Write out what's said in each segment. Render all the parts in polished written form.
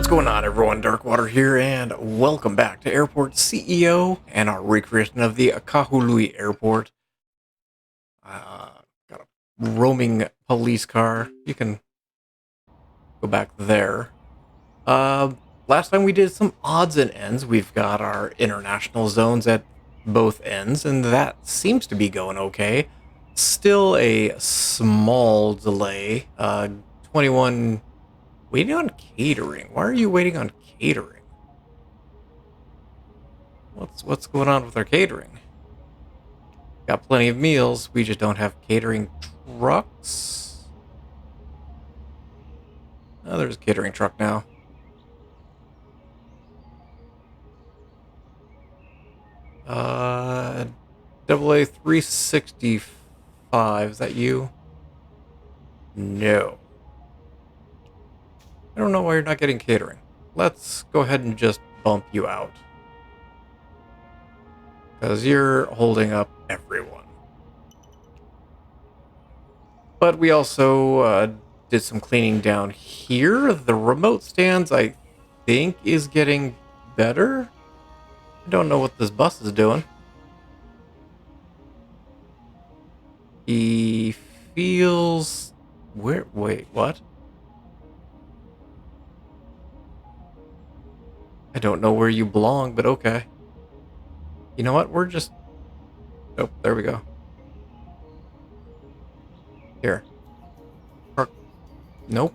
What's going on, everyone? Darkwater here, and welcome back to Airport CEO and our recreation of the Kahului Airport. Got a roaming police car. You can go back there. Last time we did some odds and ends. We've got our international zones at both ends, and that seems to be going okay. Still a small delay. 21... Waiting on catering. Why are you waiting on catering? What's going on with our catering? Got plenty of meals. We just don't have catering trucks. Oh, there's a catering truck now. AA 365. Is that you? No. I don't know why you're not getting catering. Let's go ahead and just bump you out. Because you're holding up everyone. But we also did some cleaning down here. The remote stands, I think, is getting better. I don't know what this bus is doing. He feels... Wait, what? I don't know where you belong, but okay. You know what? We're just... Oh, there we go. Here. Park. Nope.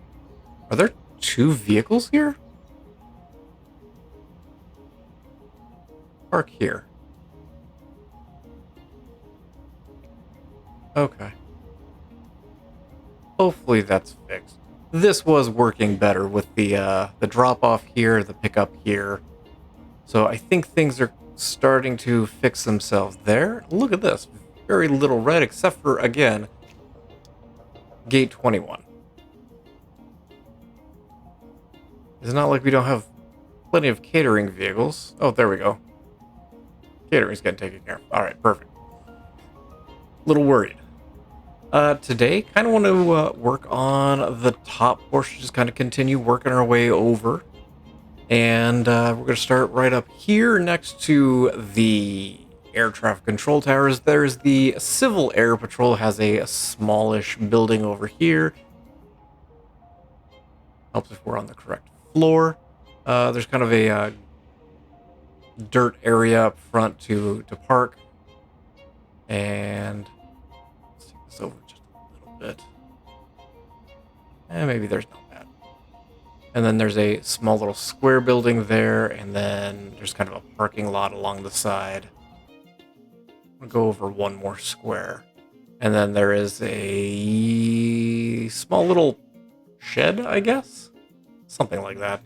Are there two vehicles here? Park here. Okay. Hopefully that's fixed. This was working better with the drop-off here, the pickup here. So I think things are starting to fix themselves there. Look at this. Very little red, except for, again, gate 21. It's not like we don't have plenty of catering vehicles. Oh, there we go. Catering's getting taken care of. All right, perfect. Little worried. Today, kind of want to work on the top portion, just kind of continue working our way over. And we're going to start right up here next to the air traffic control towers. There's the Civil Air Patrol, has a smallish building over here. Helps if we're on the correct floor. There's kind of a dirt area up front to park. And let's take this over just a little bit. And maybe there's not bad. And then there's a small little square building there, and then there's kind of a parking lot along the side. I'll go over one more square. And then there is a small little shed, I guess? Something like that.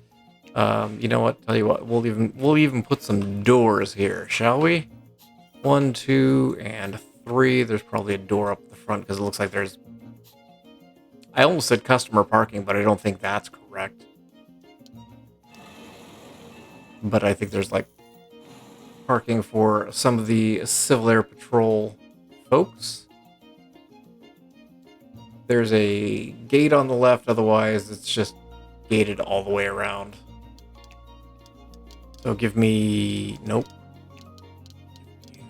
You know what? Tell you what, we'll even put some doors here, shall we? 1, 2, and 3. There's probably a door up the front because it looks like there's... I almost said customer parking, but I don't think that's correct. But I think there's like parking for some of the Civil Air Patrol folks. There's a gate on the left, otherwise it's just gated all the way around. So give me... Nope.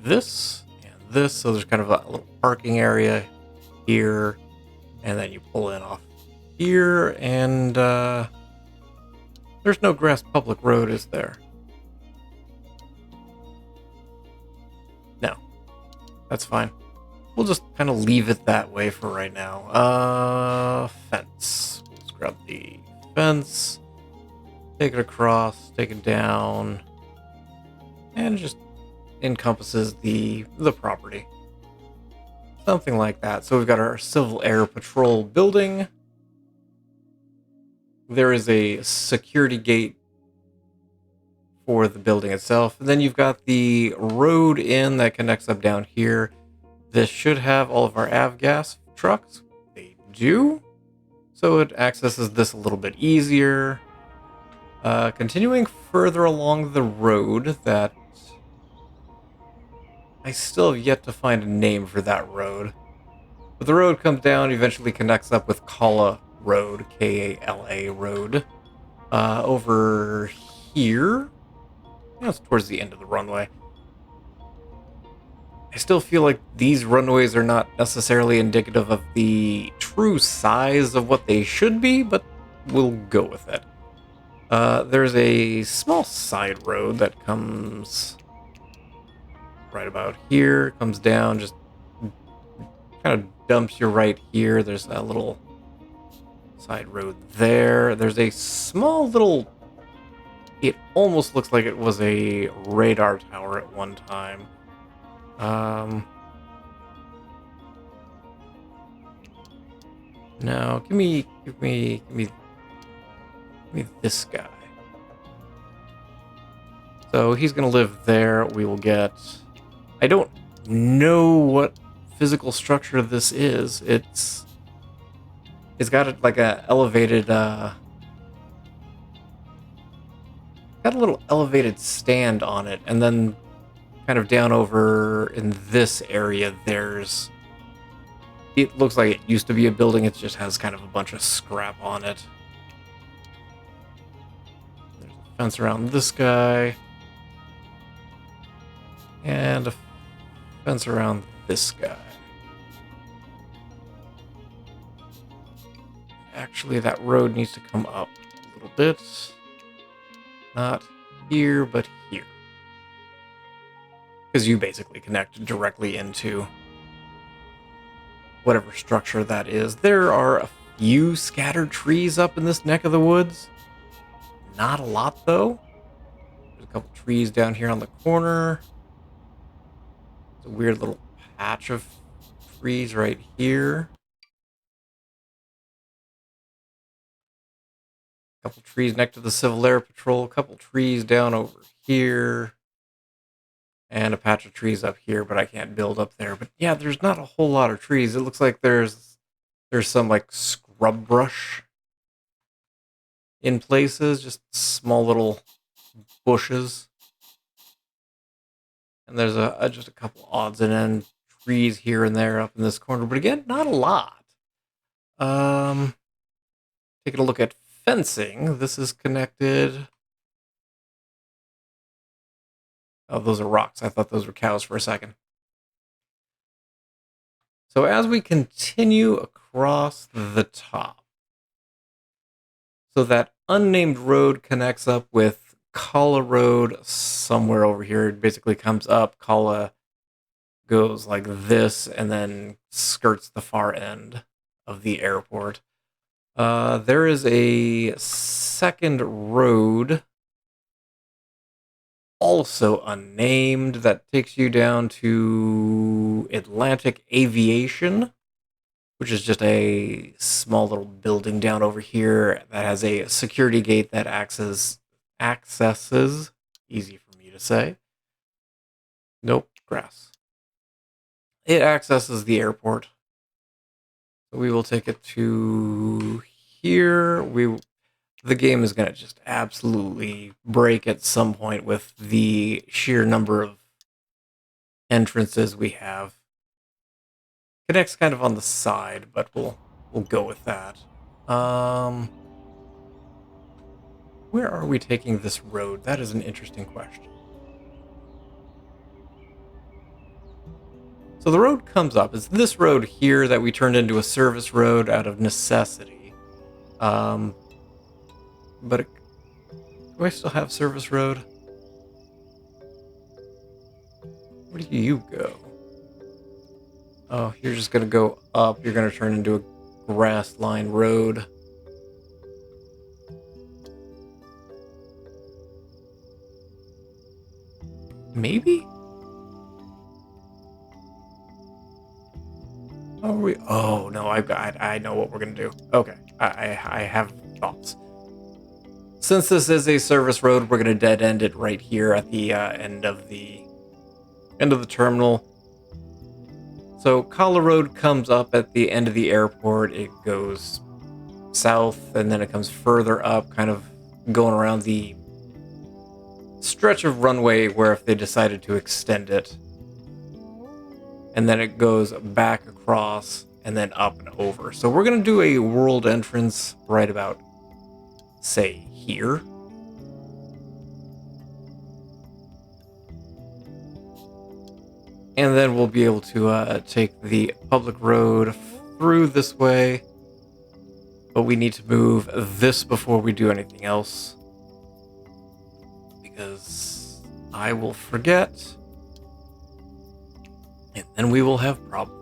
This and this, so there's kind of a little parking area here, and then you pull in off here, and there's no grass public road, is there? No, that's fine. We'll just kind of leave it that way for right now. Fence. Let's grab the fence, take it across, take it down, and just encompasses the property. Something like that. So we've got our Civil Air Patrol building. There is a security gate for the building itself. And then you've got the road in that connects up down here. This should have all of our avgas trucks. They do. So it accesses this a little bit easier. Continuing further along the road that... I still have yet to find a name for that road. But the road comes down, eventually connects up with Kala Road, Kala Road. Over here, it's towards the end of the runway. I still feel like these runways are not necessarily indicative of the true size of what they should be, but we'll go with it. There's a small side road that comes right about here, comes down, just kind of dumps you right here. There's a little side road there. There's a small little... It almost looks like it was a radar tower at one time. No, give me this guy. So he's gonna live there. We will get... I don't know what physical structure this is. It's got like a elevated got a little elevated stand on it, and then kind of down over in this area there's... It looks like it used to be a building. It just has kind of a bunch of scrap on it. There's a fence around this guy. And a fence around this guy. Actually, that road needs to come up a little bit. Not here, but here. Because you basically connect directly into whatever structure that is. There are a few scattered trees up in this neck of the woods. Not a lot, though. There's a couple trees down here on the corner. It's a weird little patch of trees right here. A couple trees next to the Civil Air Patrol. A couple trees down over here. And a patch of trees up here, but I can't build up there. But yeah, there's not a whole lot of trees. It looks like there's some like scrub brush in places, just small little bushes. And there's just a couple odds and ends trees here and there up in this corner, but again, not a lot. Taking a look at fencing, this is connected. Oh, those are rocks. I thought those were cows for a second. So as we continue across the top, so that unnamed road connects up with Kala Road somewhere over here. It basically comes up, Kala goes like this, and then skirts the far end of the airport. There is a second road, also unnamed, that takes you down to Atlantic Aviation, which is just a small little building down over here that has a security gate that accesses, easy for me to say. Nope, grass. It accesses the airport. So we will take it to here. The game is going to just absolutely break at some point with the sheer number of entrances we have. Connects kind of on the side, but we'll go with that. Where are we taking this road? That is an interesting question. So the road comes up. It's this road here that we turned into a service road out of necessity. But do I still have service road? Where do you go? Oh, you're just gonna go up. You're gonna turn into a grass line road. Maybe? Oh no, I know what we're gonna do. Okay, I have thoughts. Since this is a service road, we're gonna dead end it right here at the end of the terminal. So Kala Road comes up at the end of the airport. It goes south, and then it comes further up, kind of going around the stretch of runway where if they decided to extend it. And then it goes back across and then up and over. So we're going to do a world entrance right about say, here. And then we'll be able to take the public road through this way. But we need to move this before we do anything else. Because I will forget. And then we will have problems.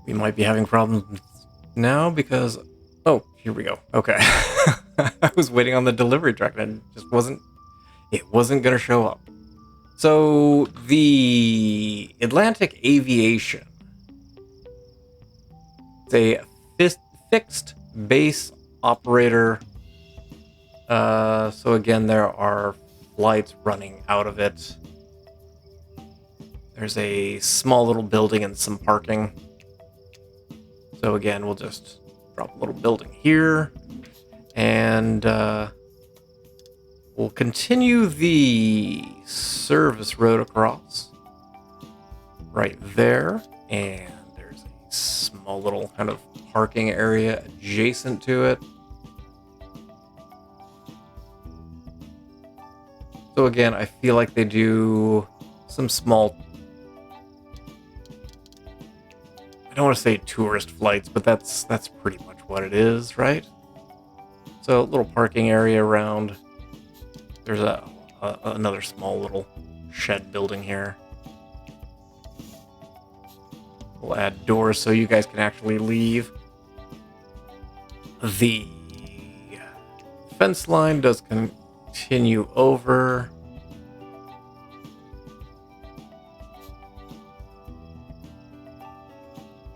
We might be having problems now because... Oh, here we go. Okay. I was waiting on the delivery truck and it just wasn't going to show up. So, the Atlantic Aviation. It's a fixed base operator. So again, there are flights running out of it. There's a small little building and some parking. So again, we'll just drop a little building here. And we'll continue the service road across. Right there. And there's a small little kind of parking area adjacent to it. So again, I feel like they do some small... I don't want to say tourist flights, but that's pretty much what it is, right? So a little parking area around. There's another small little shed building here. We'll add doors so you guys can actually leave. The fence line does continue over.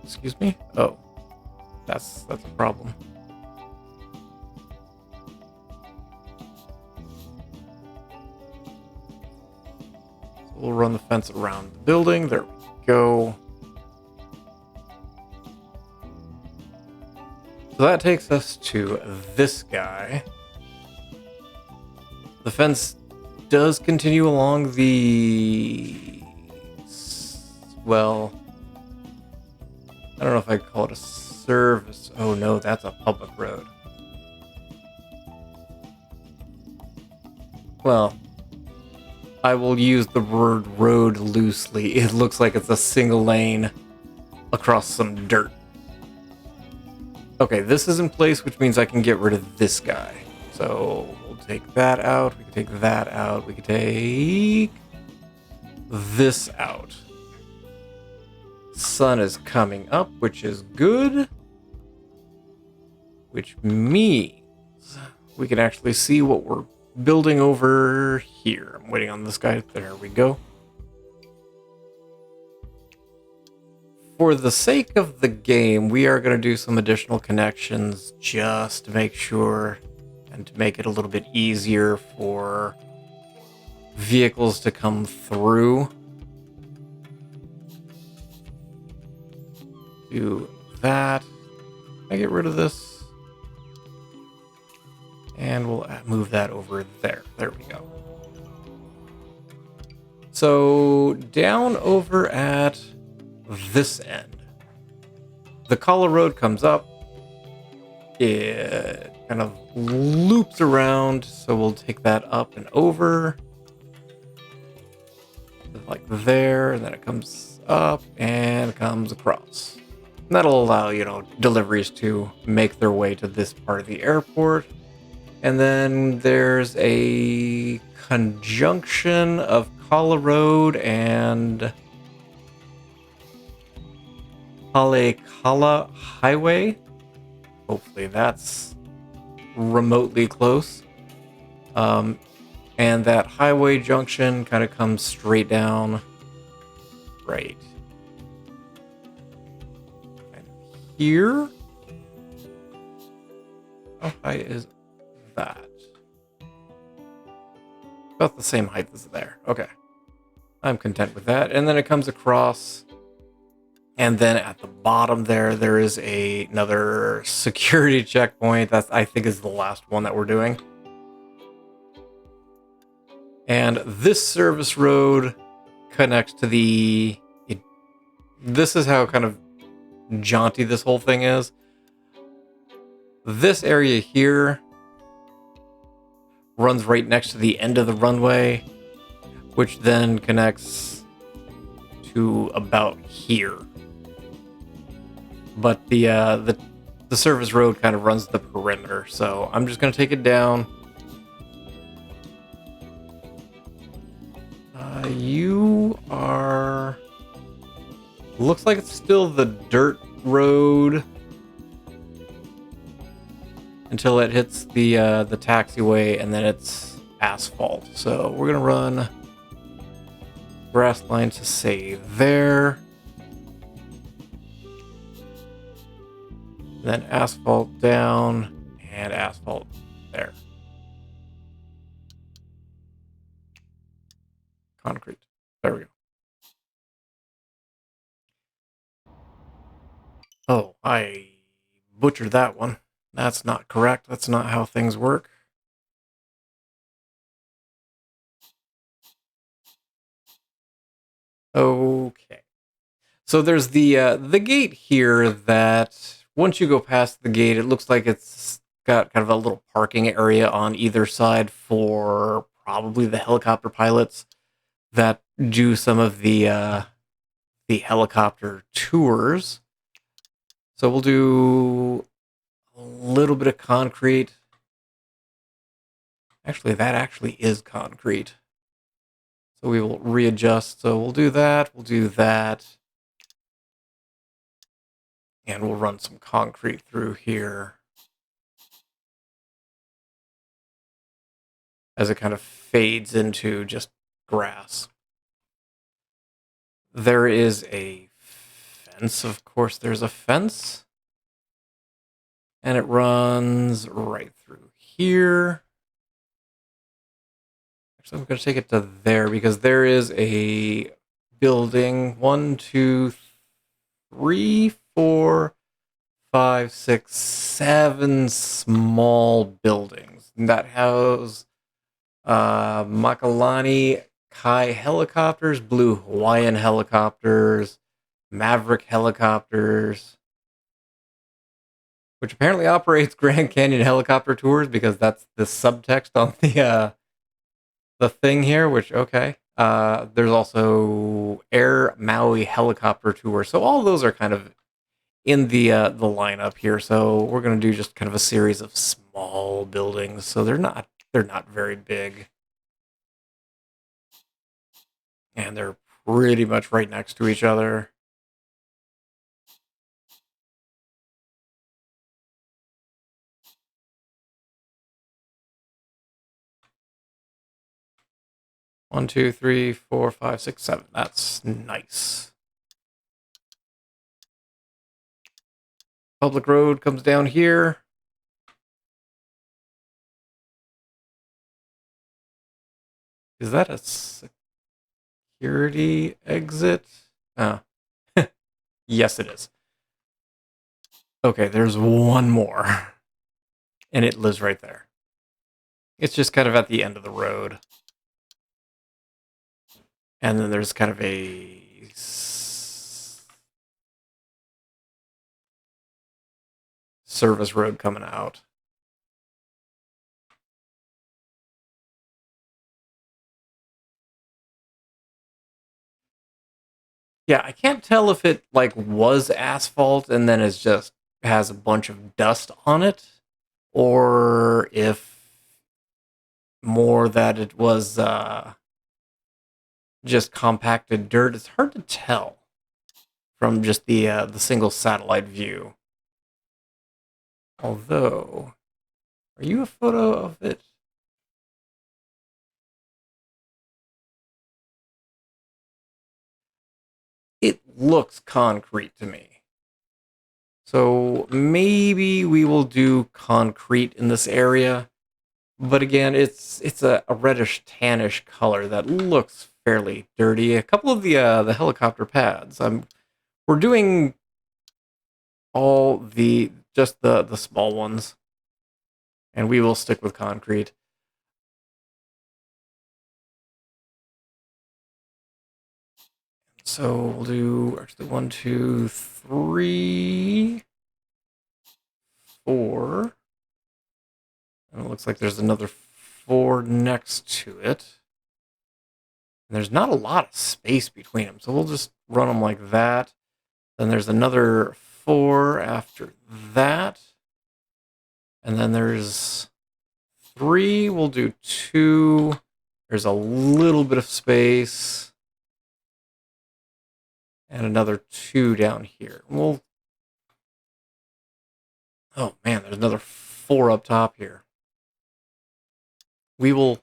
Excuse me? Oh, that's a problem. So we'll run the fence around the building. There we go. So that takes us to this guy. The fence does continue along the... Well... I don't know if I'd call it a service. Oh no, that's a public road. Well, I will use the word road loosely. It looks like it's a single lane across some dirt. Okay, this is in place, which means I can get rid of this guy. So we'll take that out. We can take that out. We can take this out. Sun is coming up, which is good. Which means we can actually see what we're building over here. I'm waiting on this guy. There we go. For the sake of the game, we are going to do some additional connections just to make sure and to make it a little bit easier for vehicles to come through. Do that. Can I get rid of this? And we'll move that over there. There we go. So down over at this end, the Collar Road comes up. It kind of loops around, so we'll take that up and over. Like there, and then it comes up and comes across. And that'll allow, deliveries to make their way to this part of the airport. And then there's a conjunction of Kala Road and Halekala Highway. Hopefully that's remotely close. And that highway junction kind of comes straight down right here. How high is that? About the same height as there. Okay. I'm content with that. And then it comes across. And then at the bottom there is another security checkpoint. That I think is the last one that we're doing. And this service road connects to the... This is how kind of jaunty this whole thing is. This area here runs right next to the end of the runway, which then connects to about here. But the service road kind of runs the perimeter, so I'm just going to take it down. You are... Looks like it's still the dirt road until it hits the taxiway, and then it's asphalt. So we're going to run grass line to say there. Then asphalt down and asphalt there. Concrete. There we go. Oh, I butchered that one. That's not correct. That's not how things work. Okay. So there's the gate here that once you go past the gate, it looks like it's got kind of a little parking area on either side for probably the helicopter pilots that do some of the helicopter tours. So we'll do a little bit of concrete. Actually, that actually is concrete. So we will readjust. So we'll do that. We'll do that. And we'll run some concrete through here as it kind of fades into just grass. There is a fence. Of course, there's a fence. And it runs right through here. Actually, I'm going to take it to there because there is a building. 1, 2, 3, 4, 5, 6, 7 small buildings that house Makalani Kai helicopters, Blue Hawaiian helicopters, Maverick helicopters, which apparently operates Grand Canyon helicopter tours because that's the subtext on the thing here, which, okay. There's also Air Maui helicopter tour. So all those are kind of in the lineup here. So we're going to do just kind of a series of small buildings. So they're not very big. And they're pretty much right next to each other. One, two, three, four, five, six, seven. That's nice. Public road comes down here. Is that a security exit? Oh. Yes, it is. Okay, there's one more. And it lives right there. It's just kind of at the end of the road. And then there's kind of a service road coming out. Yeah, I can't tell if it like was asphalt and then it's just has a bunch of dust on it, or if more that it was just compacted dirt. It's hard to tell from just the single satellite view. Although, are you a photo of it? It looks concrete to me. So maybe we will do concrete in this area. But again, it's a reddish tannish color that looks fairly dirty. A couple of the helicopter pads. We're doing all just the small ones, and we will stick with concrete. so we'll do actually 1, 2, 3, 4. And it looks like there's another 4 next to it. And there's not a lot of space between them, so we'll just run them like that. Then there's another 4 after that. And then there's 3. We'll do 2. There's a little bit of space. And another 2 down here. Oh man, there's another 4 up top here. We will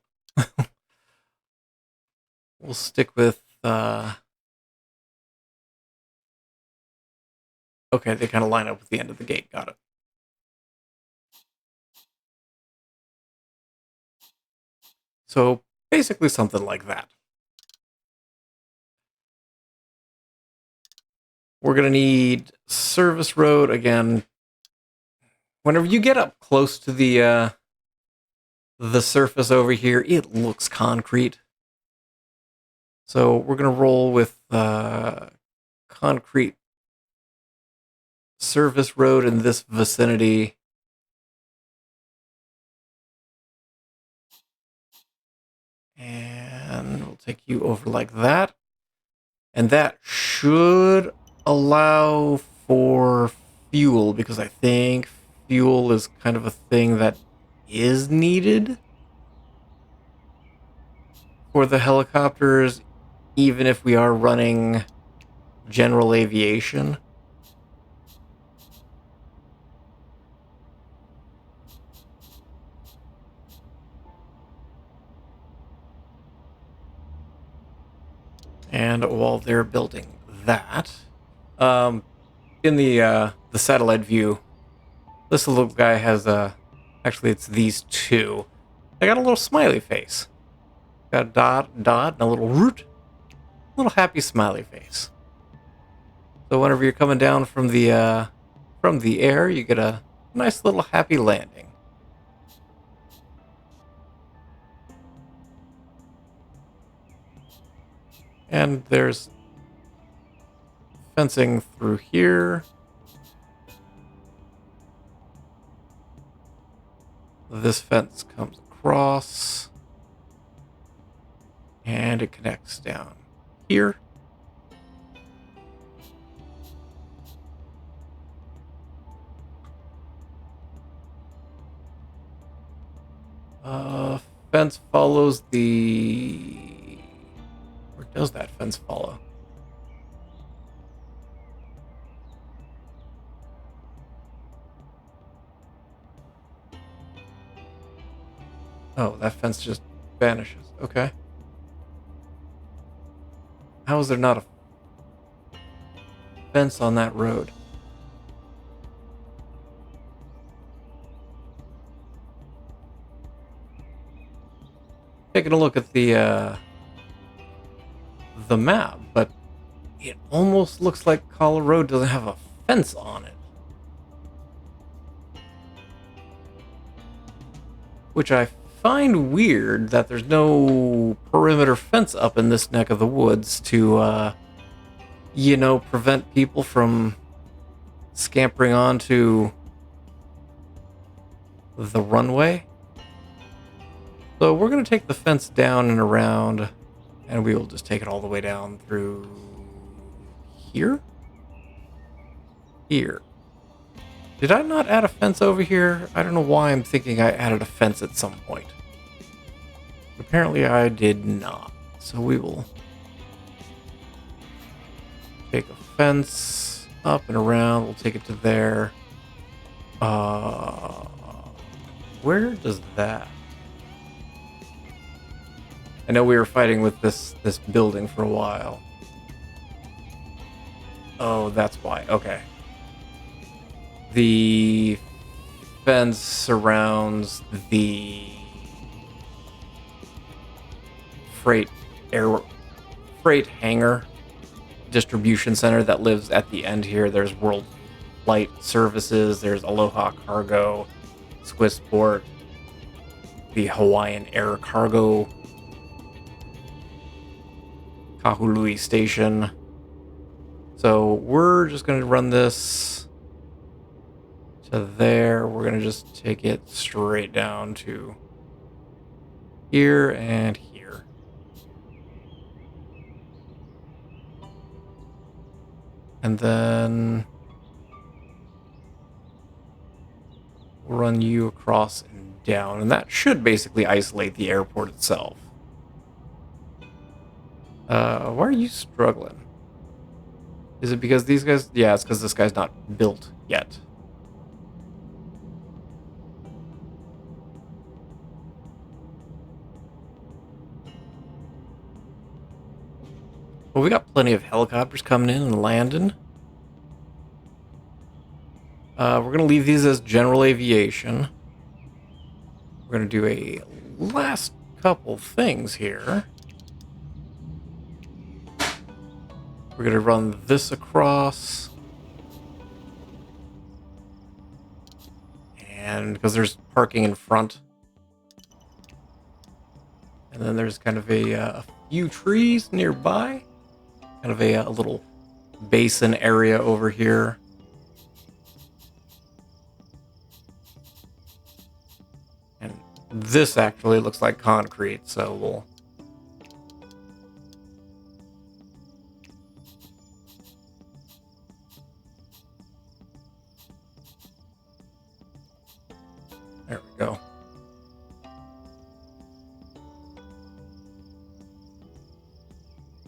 we'll stick with okay, they kind of line up with the end of the gate. Got it. So basically something like that. We're going to need service road again. Whenever you get up close to the surface over here, it looks concrete. So we're going to roll with concrete service road in this vicinity. And we'll take you over like that. And that should allow for fuel, because I think fuel is kind of a thing that is needed for the helicopters, even if we are running general aviation. And while they're building that, in the satellite view, this little guy has actually it's these 2. They got a little smiley face. Got a dot, and a little root, a little happy smiley face. So whenever you're coming down from the air, you get a nice little happy landing. And there's fencing through here. This fence comes across. And it connects down here. Fence follows the... Where does that fence follow? Oh, that fence just vanishes. Okay. How is there not a fence on that road? Taking a look at the map, but it almost looks like Kala Road doesn't have a fence on it. Which I find weird that there's no perimeter fence up in this neck of the woods to, prevent people from scampering onto the runway. So we're going to take the fence down and around, and we will just take it all the way down through here? Here. Did I not add a fence over here? I don't know why I'm thinking I added a fence at some point. Apparently I did not. So we will take a fence up and around. We'll take it to there. Where does that... I know we were fighting with this building for a while. Oh, that's why. Okay. The fence surrounds the freight hangar distribution center that lives at the end here. There's World Flight Services, there's Aloha Cargo, Swissport, the Hawaiian Air Cargo, Kahului Station, So we're just going to run this to there. We're going to just take it straight down to here and here. And then we'll run you across and down. And that should basically isolate the airport itself. Why are you struggling? Is it because these guys? Yeah, it's because this guy's not built yet. Well, we got plenty of helicopters coming in and landing. We're going to leave these as general aviation. We're going to do a last couple things here. We're going to run this across. And because there's parking in front. And then there's kind of a few trees nearby. Kind of a little basin area over here. And this actually looks like concrete, so we'll... There we go.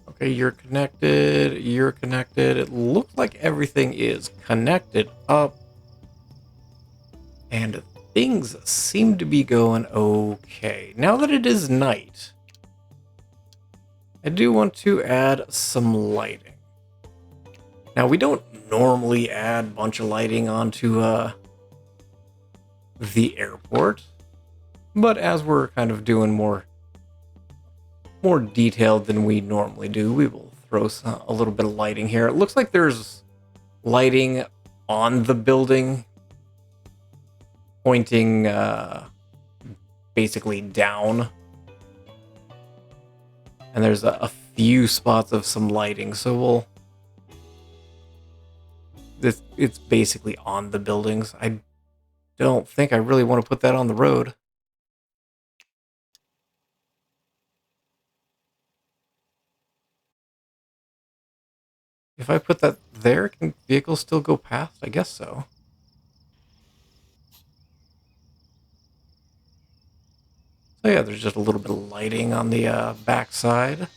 Okay, you're connected. You're connected. It looks like everything is connected up. And things seem to be going okay. Now that it is night, I do want to add some lighting. Now, we don't normally add a bunch of lighting onto the airport, but as we're kind of doing more detailed than we normally do, we will throw a little bit of lighting here. It looks like there's lighting on the building pointing basically down, and there's a few spots of some lighting, so it's basically on the buildings. I don't think I really want to put that on the road. If I put that there, can vehicles still go past? I guess so. So yeah, there's just a little bit of lighting on the backside.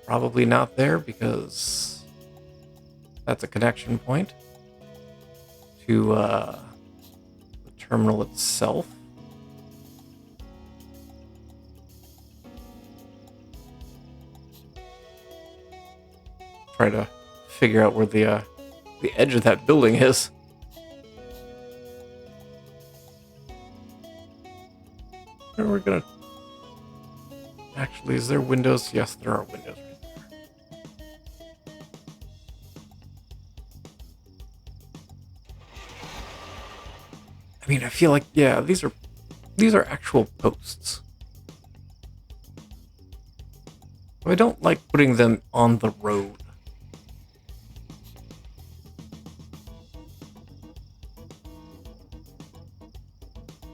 Probably not there because that's a connection point to the terminal itself. Try to figure out where the edge of that building is. And we're gonna... Actually, is there windows? Yes, there are windows right there. I mean, I feel like, yeah, these are actual posts. I don't like putting them on the road.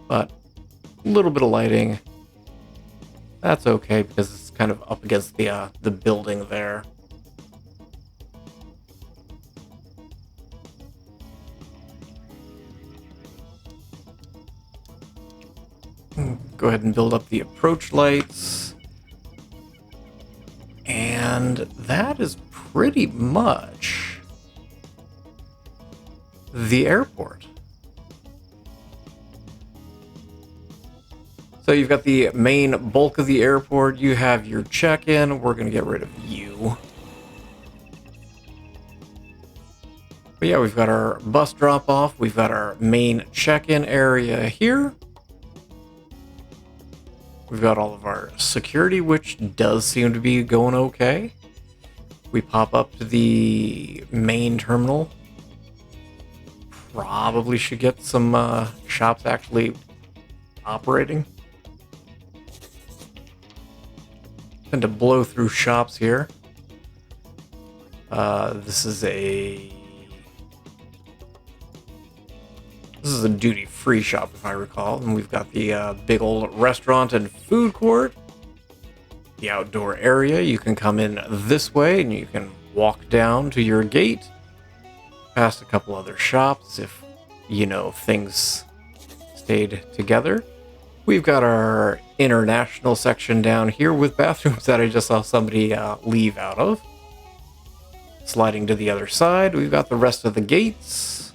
But a little bit of lighting, that's okay because it's kind of up against the building there. Go ahead and build up the approach lights. And that is pretty much the airport. So you've got the main bulk of the airport. You have your check-in. We're going to get rid of you. But yeah, we've got our bus drop-off. We've got our main check-in area here. We've got all of our security, which does seem to be going okay. We pop up to the main terminal. Probably should get some shops actually operating. tend to blow through shops here. This is a duty-free shop, if I recall, and we've got the big old restaurant and food court. The outdoor area, you can come in this way, and you can walk down to your gate, past a couple other shops if, you know, things stayed together. We've got our international section down here with bathrooms that I just saw somebody leave out of. Sliding to the other side, we've got the rest of the gates.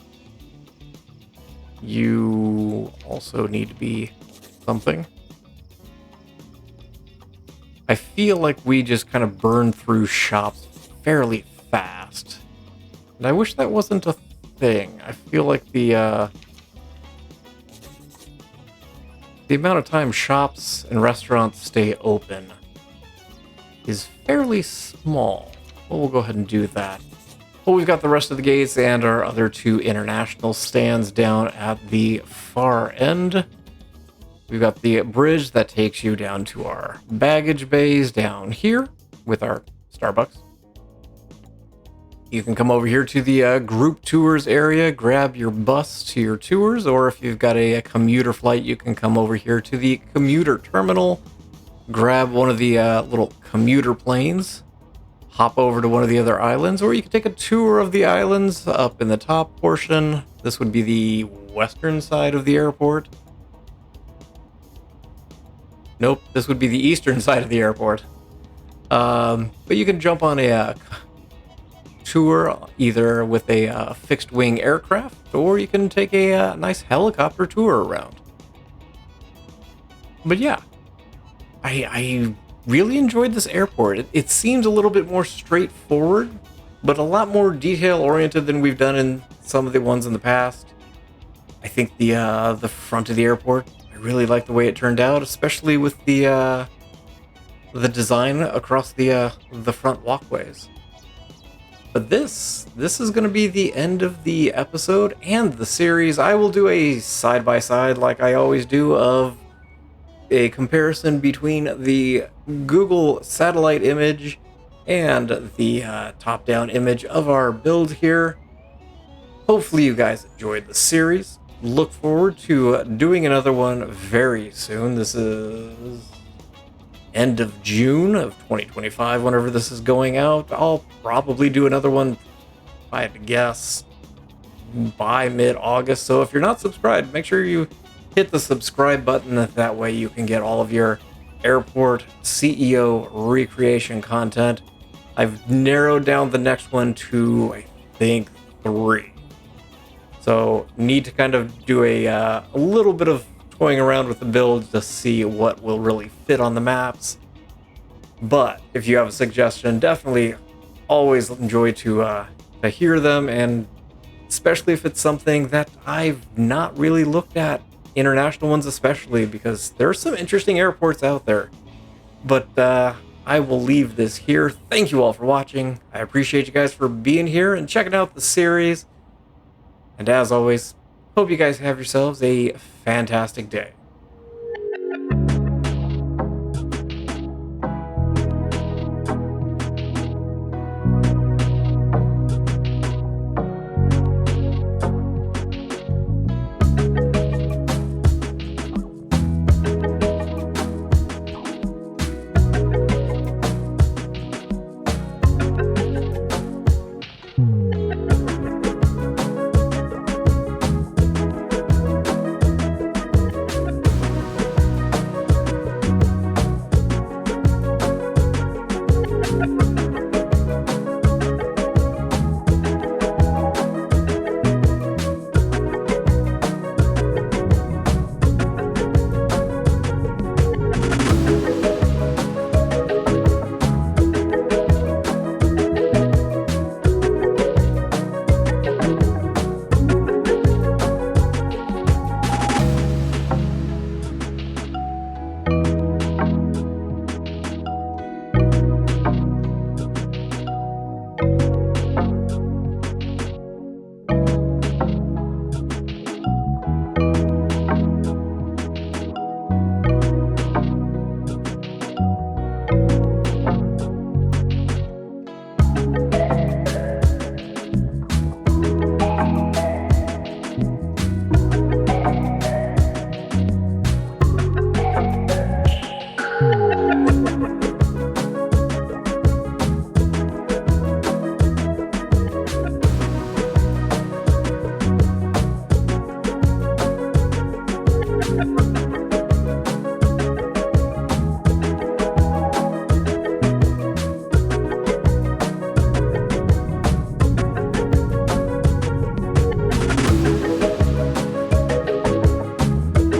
You also need to be something. I feel like we just kind of burn through shops fairly fast. And I wish that wasn't a thing. I feel like the amount of time shops and restaurants stay open is fairly small. Well, we'll go ahead and do that. Well, we've got the rest of the gates and our other two international stands down at the far end. We've got the bridge that takes you down to our baggage bays down here with our Starbucks. You can come over here to the group tours area, grab your bus to your tours, or if you've got a commuter flight, you can come over here to the commuter terminal, grab one of the little commuter planes, hop over to one of the other islands, or you can take a tour of the islands up in the top portion. This would be the western side of the airport. Nope, this would be the eastern side of the airport. But you can jump on a tour either with a fixed wing aircraft, or you can take a nice helicopter tour around. But yeah, I really enjoyed this airport. It seems a little bit more straightforward, but a lot more detail oriented than we've done in some of the ones in the past. I think the front of the airport, I really like the way it turned out, especially with the design across the front walkways. But this is going to be the end of the episode and the series. I will do a side-by-side, like I always do, of a comparison between the Google satellite image and the top-down image of our build here. Hopefully you guys enjoyed the series. Look forward to doing another one very soon. This is end of June of 2025, whenever this is going out. I'll probably do another one, if I had to guess, by mid-August. So if you're not subscribed, make sure you hit the subscribe button. That way you can get all of your airport CEO recreation content. I've narrowed down the next one to, I think, 3. So need to kind of do a little bit of toying around with the build to see what will really fit on the maps. But if you have a suggestion, definitely always enjoy to hear them, and especially if it's something that I've not really looked at, international ones especially, because there are some interesting airports out there. But I will leave this here. Thank you all for watching. I appreciate you guys for being here and checking out the series. And as always, hope you guys have yourselves a fantastic day.